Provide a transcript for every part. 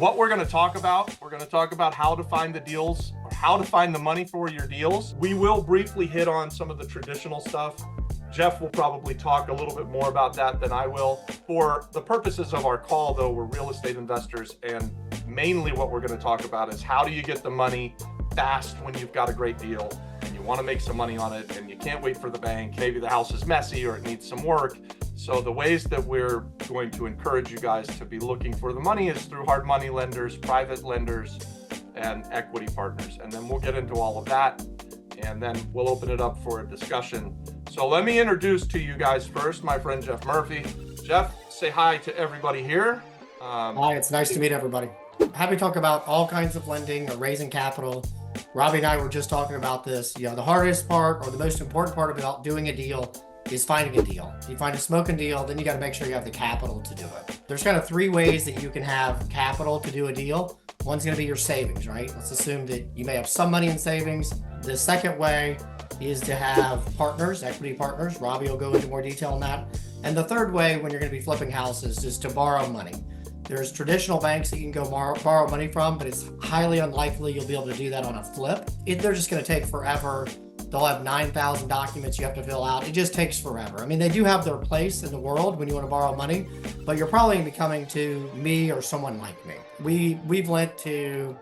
What we're going to talk about, how to find the deals, or how to find the money for your deals. We will briefly hit on some of the traditional stuff. Jeff will probably talk a little bit more about that than I will. For the purposes of our call, though, we're real estate investors, and mainly what we're going to talk about is how do you get the money fast when you've got a great deal and you want to make some money on it and you can't wait for the bank. Maybe the house is messy or it needs some work. So the ways that we're going to encourage you guys to be looking for the money is through hard money lenders, private lenders, and equity partners. And then we'll get into all of that, and then we'll open it up for a discussion. So let me introduce to you guys first my friend Jeff Murphy. Jeff, say hi to everybody here. Hi, it's nice to meet everybody. Happy to talk about all kinds of lending or raising capital. Robbie and I were just talking about this. The hardest part or the most important part about doing a deal is finding a deal. If you find a smoking deal, then you got to make sure you have the capital to do it. There's kind of three ways that you can have capital to do a deal. One's going to be your savings, right? Let's assume that you may have some money in savings. The second way is to have partners, equity partners. Robbie will go into more detail on that. And the third way, when you're going to be flipping houses, is to borrow money. There's traditional banks that you can go borrow money from, but it's highly unlikely you'll be able to do that on a flip. They're just going to take forever. They'll have 9,000 documents you have to fill out. It just takes forever. I mean, they do have their place in the world when you want to borrow money, but you're probably going to be coming to me or someone like me. We've lent to,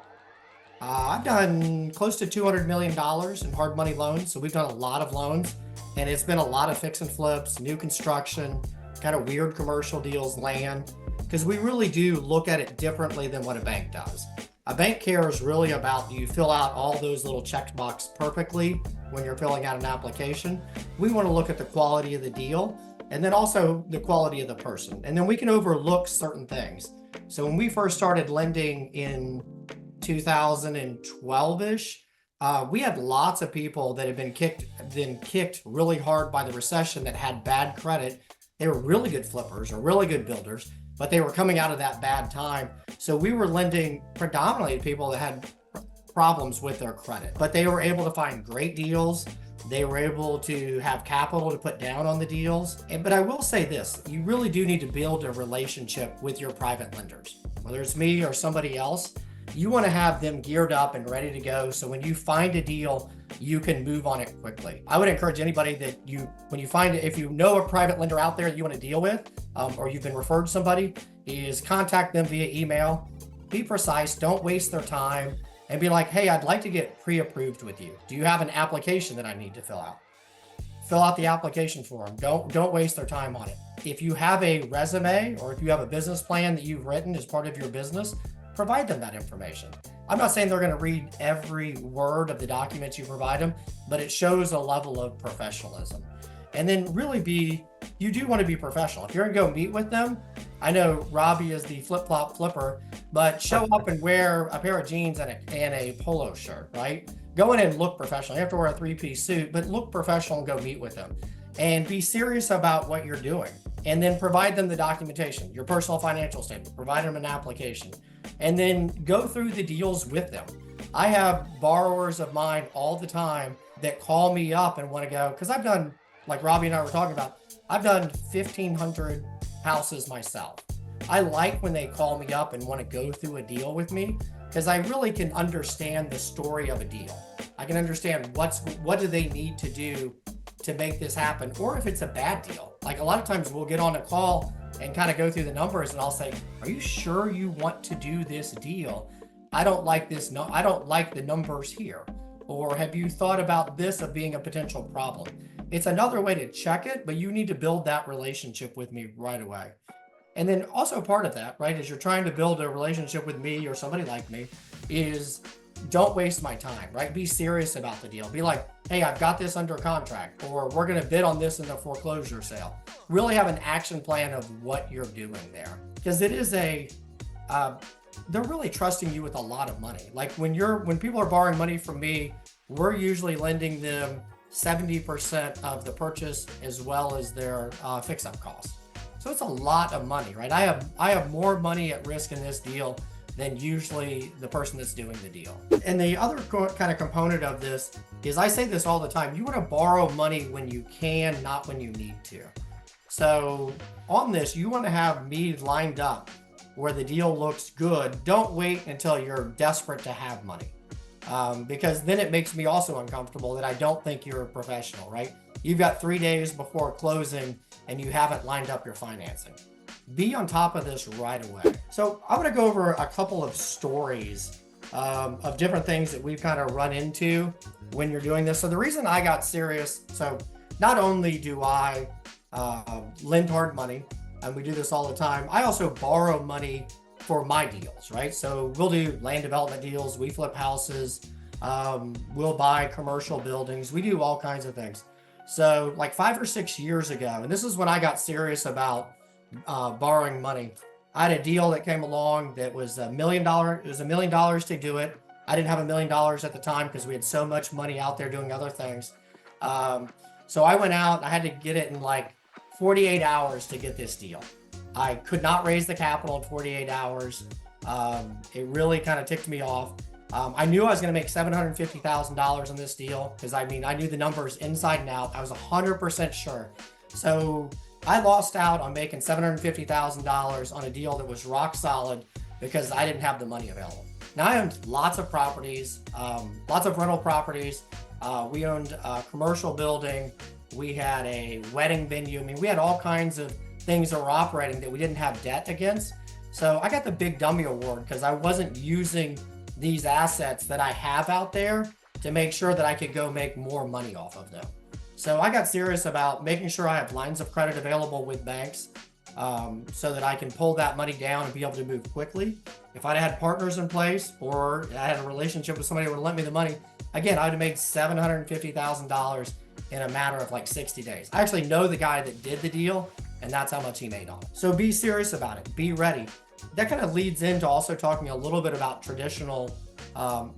I've done close to $200 million in hard money loans. So we've done a lot of loans, and it's been a lot of fix and flips, new construction, kind of weird commercial deals, land, because we really do look at it differently than what a bank does. A bank cares really about you fill out all those little checkbox perfectly when you're filling out an application. We want to look at the quality of the deal and then also the quality of the person. And then we can overlook certain things. So when we first started lending in 2012-ish, we had lots of people that had been kicked really hard by the recession that had bad credit. They were really good flippers or really good builders, but they were coming out of that bad time. So we were lending predominantly to people that had problems with their credit, but they were able to find great deals. They were able to have capital to put down on the deals. But I will say this, you really do need to build a relationship with your private lenders. Whether it's me or somebody else, you want to have them geared up and ready to go. So when you find a deal, you can move on it quickly. I would encourage anybody that when you find it, if you know a private lender out there that you want to deal with, or you've been referred to somebody, is contact them via email. Be precise, don't waste their time, and be like, hey, I'd like to get pre-approved with you. Do you have an application that I need to fill out? Fill out the application for them. Don't waste their time on it. If you have a resume or if you have a business plan that you've written as part of your business, provide them that information. I'm not saying they're going to read every word of the documents you provide them, but it shows a level of professionalism. And then really you do want to be professional. If you're going to go meet with them, I know Robbie is the flip-flop flipper, but show up and wear a pair of jeans and a polo shirt, right? Go in and look professional. You have to wear a three-piece suit, but look professional and go meet with them. And be serious about what you're doing. And then provide them the documentation, your personal financial statement, provide them an application, and then go through the deals with them. I have borrowers of mine all the time that call me up and want to go, because I've done, like Robbie and I were talking about, I've done 1,500 houses myself. I like when they call me up and want to go through a deal with me, because I really can understand the story of a deal. I can understand what do they need to do to make this happen, or if it's a bad deal. Like a lot of times we'll get on a call and kind of go through the numbers, and I'll say, are you sure you want to do this deal? I don't like this. No, I don't like the numbers here. Or have you thought about this of being a potential problem? It's another way to check it, but you need to build that relationship with me right away. And then also part of that, right, as you're trying to build a relationship with me or somebody like me, is don't waste my time, right? Be serious about the deal. Be like, hey, I've got this under contract, or we're going to bid on this in the foreclosure sale. Really have an action plan of what you're doing there. Because it is they're really trusting you with a lot of money. Like when people are borrowing money from me, we're usually lending them 70% of the purchase as well as their fix-up costs. So it's a lot of money, right? I have more money at risk in this deal than usually the person that's doing the deal. And the other kind of component of this is, I say this all the time, you want to borrow money when you can, not when you need to. So on this, you want to have me lined up where the deal looks good, don't wait until you're desperate to have money. Because then it makes me also uncomfortable that I don't think you're a professional, right? You've got 3 days before closing and you haven't lined up your financing. Be on top of this right away. So I'm going to go over a couple of stories of different things that we've kind of run into when you're doing this. So the reason I got serious, so not only do I lend hard money, and we do this all the time, I also borrow money for my deals, right? So we'll do land development deals, we flip houses, we'll buy commercial buildings, we do all kinds of things. So like 5 or 6 years ago, and this is when I got serious about borrowing money, I had a deal that came along that was $1 million. It was $1 million to do it. I didn't have $1 million at the time because we had so much money out there doing other things. So I went out, I had to get it in like 48 hours to get this deal. I could not raise the capital in 48 hours. It really kind of ticked me off. I knew I was going to make $750,000 on this deal because I knew the numbers inside and out. I was 100% sure. So I lost out on making $750,000 on a deal that was rock solid because I didn't have the money available. Now I owned lots of properties, lots of rental properties. We owned a commercial building. We had a wedding venue. We had all kinds of things that were operating that we didn't have debt against. So I got the Big Dummy Award because I wasn't using these assets that I have out there to make sure that I could go make more money off of them. So I got serious about making sure I have lines of credit available with banks so that I can pull that money down and be able to move quickly. If I'd had partners in place or I had a relationship with somebody who would lend me the money, again, I'd have made $750,000 in a matter of like 60 days. I actually know the guy that did the deal, and that's how much he made on it. So be serious about it. Be ready. That kind of leads into also talking a little bit about traditional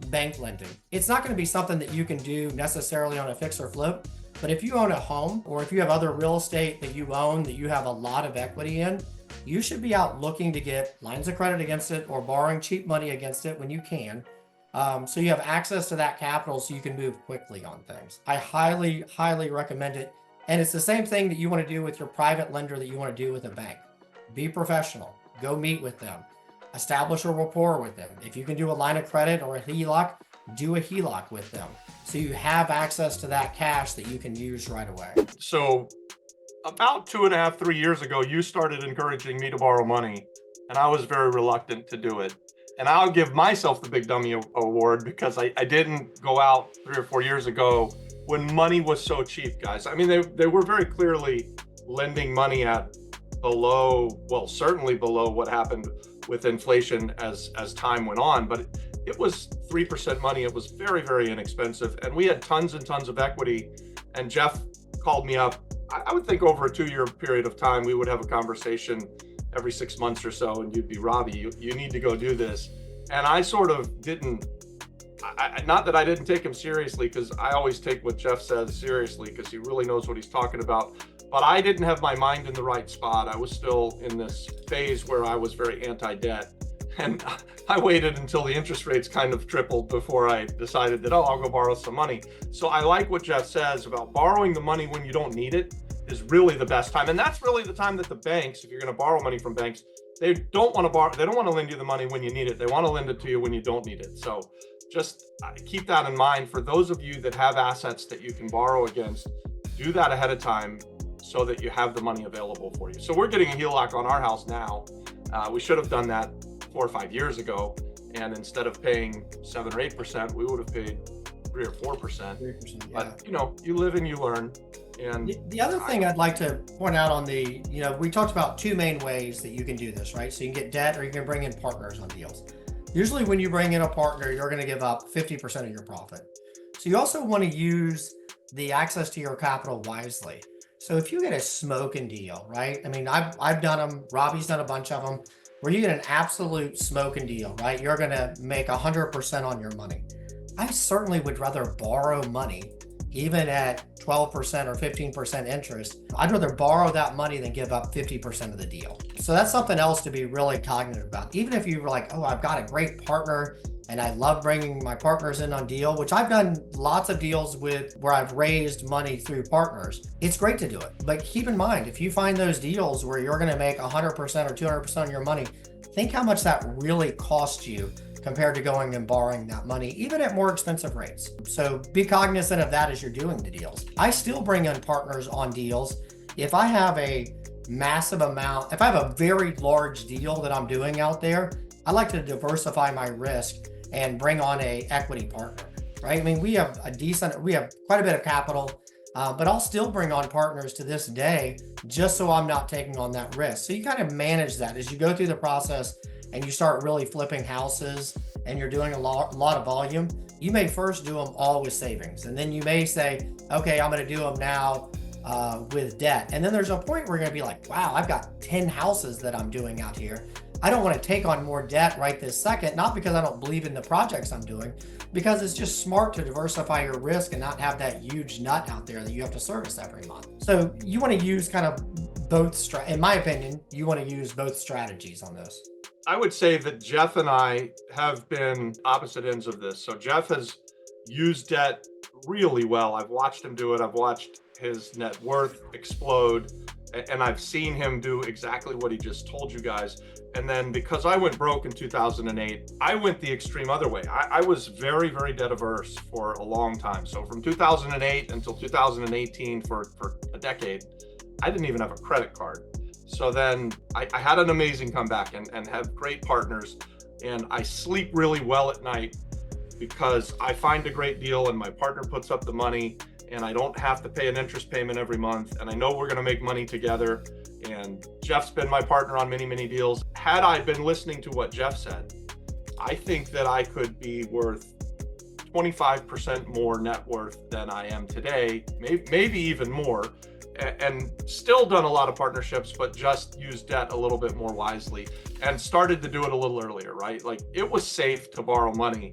bank lending. It's not going to be something that you can do necessarily on a fix or flip, but if you own a home or if you have other real estate that you own that you have a lot of equity in, you should be out looking to get lines of credit against it or borrowing cheap money against it when you can. So you have access to that capital so you can move quickly on things. I highly, highly recommend it. And it's the same thing that you want to do with your private lender that you want to do with a bank. Be professional. Go meet with them. Establish a rapport with them. If you can do a line of credit or a HELOC, do a HELOC with them. So you have access to that cash that you can use right away. So about 2.5, 3 years ago, you started encouraging me to borrow money, and I was very reluctant to do it. And I'll give myself the Big Dummy Award because I didn't go out 3 or 4 years ago when money was so cheap, guys. They were very clearly lending money at below, well, certainly below what happened with inflation as time went on, but it was 3% money. It was very, very inexpensive. And we had tons and tons of equity. And Jeff called me up. I would think over a 2-year period of time, we would have a conversation every 6 months or so. And you'd be, Robbie, you need to go do this. And I sort of didn't, not that I didn't take him seriously, because I always take what Jeff says seriously because he really knows what he's talking about. But I didn't have my mind in the right spot. I was still in this phase where I was very anti-debt. And I waited until the interest rates kind of tripled before I decided that, I'll go borrow some money. So I like what Jeff says about borrowing the money when you don't need it is really the best time. And that's really the time that the banks, if you're going to borrow money from banks, they don't want to lend you the money when you need it. They want to lend it to you when you don't need it. So just keep that in mind. For those of you that have assets that you can borrow against, do that ahead of time so that you have the money available for you. So we're getting a HELOC on our house now. We should have done that 4 or 5 years ago, and instead of paying 7 or 8%, we would have paid 3 or 4%. 3%, yeah. But you live and you learn. And the other thing I'd like to point out on we talked about 2 main ways that you can do this, right? So you can get debt or you can bring in partners on deals. Usually when you bring in a partner, you're going to give up 50% of your profit. So you also want to use the access to your capital wisely. So if you get a smoking deal, right? I've done them. Robbie's done a bunch of them. Where you get an absolute smoking deal, right? You're going to make 100% on your money. I certainly would rather borrow money, even at 12% or 15% interest. I'd rather borrow that money than give up 50% of the deal. So that's something else to be really cognizant about. Even if you're like, I've got a great partner and I love bringing my partners in on deal, which I've done lots of deals with where I've raised money through partners. It's great to do it. But keep in mind, if you find those deals where you're going to make 100% or 200% of your money, think how much that really costs you compared to going and borrowing that money, even at more expensive rates. So be cognizant of that as you're doing the deals. I still bring in partners on deals. If I have a massive amount, if I have a very large deal that I'm doing out there, I like to diversify my risk and bring on a equity partner, right? I mean, we have quite a bit of capital, but I'll still bring on partners to this day just so I'm not taking on that risk. So you kind of manage that as you go through the process and you start really flipping houses and you're doing a lot of volume. You may first do them all with savings, and then you may say, okay, I'm going to do them now with debt. And then there's a point where you're going to be like, wow, I've got 10 houses that I'm doing out here. I don't want to take on more debt right this second, not because I don't believe in the projects I'm doing, because it's just smart to diversify your risk and not have that huge nut out there that you have to service every month. So you want to use kind of both, in my opinion, you want to use both strategies on this. I would say that Jeff and I have been opposite ends of this. So Jeff has used debt really well. I've watched him do it. I've watched his net worth explode, and I've seen him do exactly what he just told you guys. And then because I went broke in 2008, I went the extreme other way. I was very, very debt averse for a long time. So from 2008 until 2018, for a decade, I didn't even have a credit card. So then I had an amazing comeback and have great partners, and I sleep really well at night because I find a great deal and my partner puts up the money and I don't have to pay an interest payment every month, and I know we're going to make money together. And Jeff's been my partner on many, many deals. Had I been listening to what Jeff said, I think that I could be worth 25% more net worth than I am today, maybe even more, and still done a lot of partnerships, but just used debt a little bit more wisely and started to do it a little earlier, right? Like, it was safe to borrow money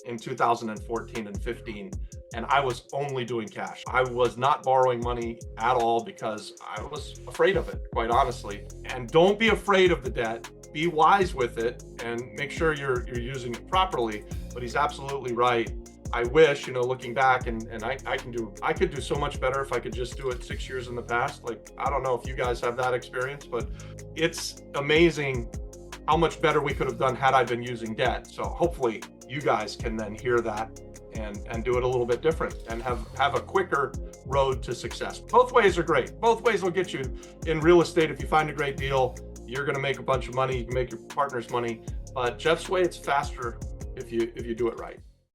in 2014 and 15, and I was only doing cash. I was not borrowing money at all because I was afraid of it, quite honestly. And don't be afraid of the debt. Be wise with it and make sure you're using it properly. But he's absolutely right. I wish, looking back, and I could do so much better if I could just do it 6 years in the past. Like, I don't know if you guys have that experience, but it's amazing how much better we could have done had I been using debt. So hopefully you guys can then hear that and do it a little bit different and have a quicker road to success. Both ways are great. Both ways will get you in real estate. If you find a great deal, you're going to make a bunch of money. You can make your partners money. But Jeff's way, it's faster if you do it right.